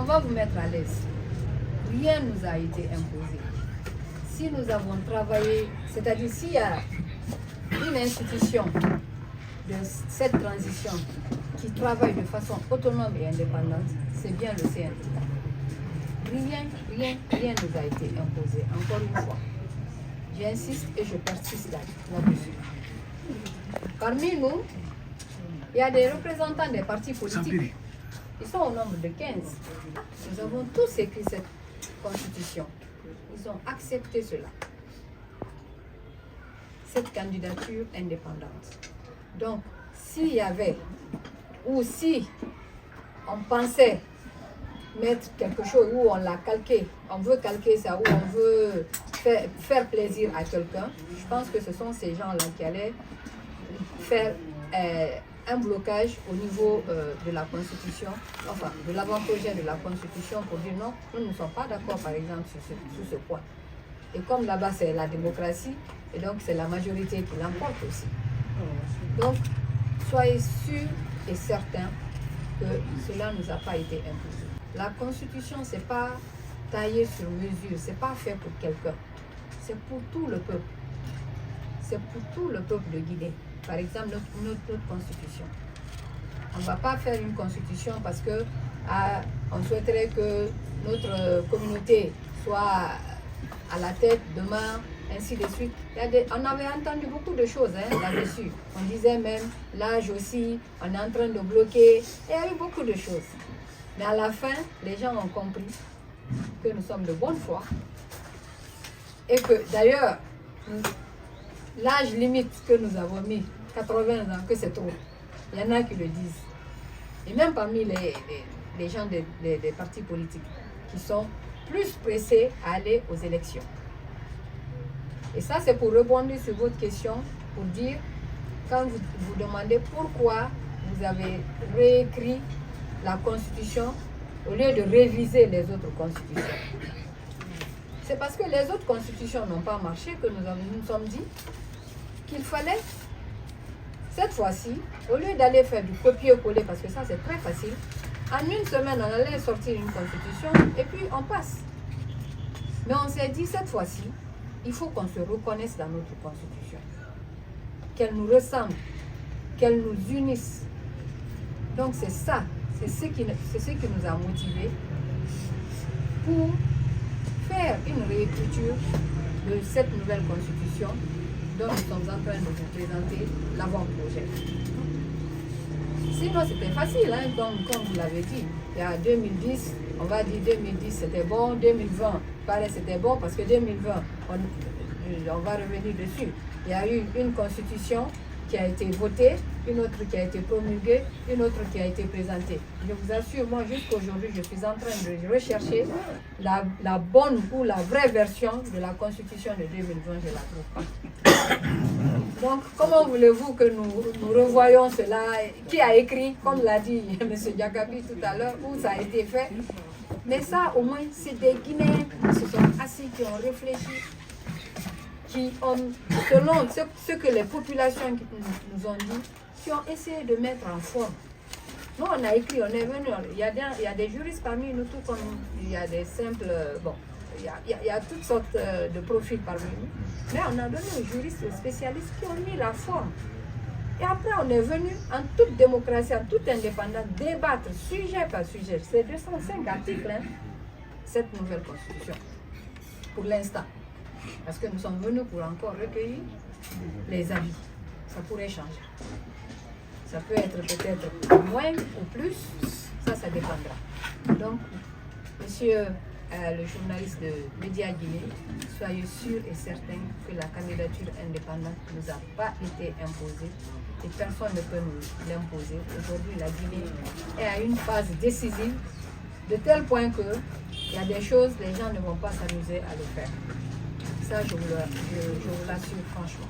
va vous mettre à l'aise. Rien ne nous a été imposé. Si nous avons travaillé, c'est-à-dire s'il y a une institution de cette transition qui travaille de façon autonome et indépendante, c'est bien le CNT. Rien nous a été imposé, encore une fois. J'insiste et je persiste là-dessus. Parmi nous, il y a des représentants des partis politiques. Ils sont au nombre de 15. Nous avons tous écrit cette constitution. Ils ont accepté cela. Cette candidature indépendante. Donc, s'il y avait, ou si on pensait mettre quelque chose où on l'a calqué, on veut calquer ça, où on veut faire plaisir à quelqu'un, je pense que ce sont ces gens-là qui allaient faire un blocage au niveau de la Constitution, enfin de l'avant-projet de la Constitution pour dire non, nous ne sommes pas d'accord par exemple sur ce point. Et comme là-bas c'est la démocratie, et donc c'est la majorité qui l'emporte aussi. Donc soyez sûrs et certains que cela ne nous a pas été imposé. La Constitution, ce n'est pas taillé sur mesure, ce n'est pas fait pour quelqu'un. C'est pour tout le peuple. C'est pour tout le peuple de Guinée. Par exemple, notre Constitution. On ne va pas faire une Constitution parce que on souhaiterait que notre communauté soit à la tête demain, ainsi de suite. On avait entendu beaucoup de choses là-dessus. On disait même l'âge aussi, on est en train de bloquer. Il y a eu beaucoup de choses. Mais à la fin, les gens ont compris que nous sommes de bonne foi. Et que d'ailleurs, l'âge limite que nous avons mis, 80 ans, que c'est trop. Il y en a qui le disent. Et même parmi les gens des partis politiques qui sont plus pressés à aller aux élections. Et ça, c'est pour rebondir sur votre question, pour dire, quand vous vous demandez pourquoi vous avez réécrit la Constitution au lieu de réviser les autres constitutions. C'est parce que les autres constitutions n'ont pas marché que nous sommes dit qu'il fallait, cette fois-ci, au lieu d'aller faire du copier-coller, parce que ça c'est très facile, en une semaine on allait sortir une constitution et puis on passe. Mais on s'est dit cette fois-ci, il faut qu'on se reconnaisse dans notre constitution, qu'elle nous ressemble, qu'elle nous unisse. Donc c'est ça, c'est ce qui nous a motivés pour faire une réécriture de cette nouvelle constitution dont nous sommes en train de vous présenter l'avant-projet. Sinon c'était facile, comme vous l'avez dit. Il y a 2010, on va dire 2010 c'était bon, 2020 pareil c'était bon parce que 2020, on va revenir dessus. Il y a eu une constitution qui a été votée, une autre qui a été promulguée, une autre qui a été présentée. Je vous assure, moi jusqu'aujourd'hui, je suis en train de rechercher la bonne ou la vraie version de la constitution de 2020, je ne la trouve pas. Donc, comment voulez-vous que nous revoyons cela? Qui a écrit, comme l'a dit M. Diakabi tout à l'heure, où ça a été fait? Mais ça, au moins, c'est des Guinéens qui se sont assis, qui ont réfléchi, qui ont, selon ce que les populations nous ont dit, qui ont essayé de mettre en forme. Nous, on a écrit, on est venu, il y a des juristes parmi nous, tout comme il y a des simples, bon, il y a toutes sortes de profils parmi nous, mais on a donné aux juristes, aux spécialistes qui ont mis la forme. Et après, on est venu en toute démocratie, en toute indépendance, débattre sujet par sujet. C'est 205 articles, cette nouvelle constitution, pour l'instant. Parce que nous sommes venus pour encore recueillir les avis. Ça pourrait changer. Ça peut être peut-être moins ou plus, ça dépendra. Donc, monsieur le journaliste de Média Guinée, soyez sûr et certain que la candidature indépendante ne nous a pas été imposée et personne ne peut nous l'imposer. Aujourd'hui, la Guinée est à une phase décisive, de tel point qu'il y a des choses, les gens ne vont pas s'amuser à le faire. Ça, je vous l'assure franchement.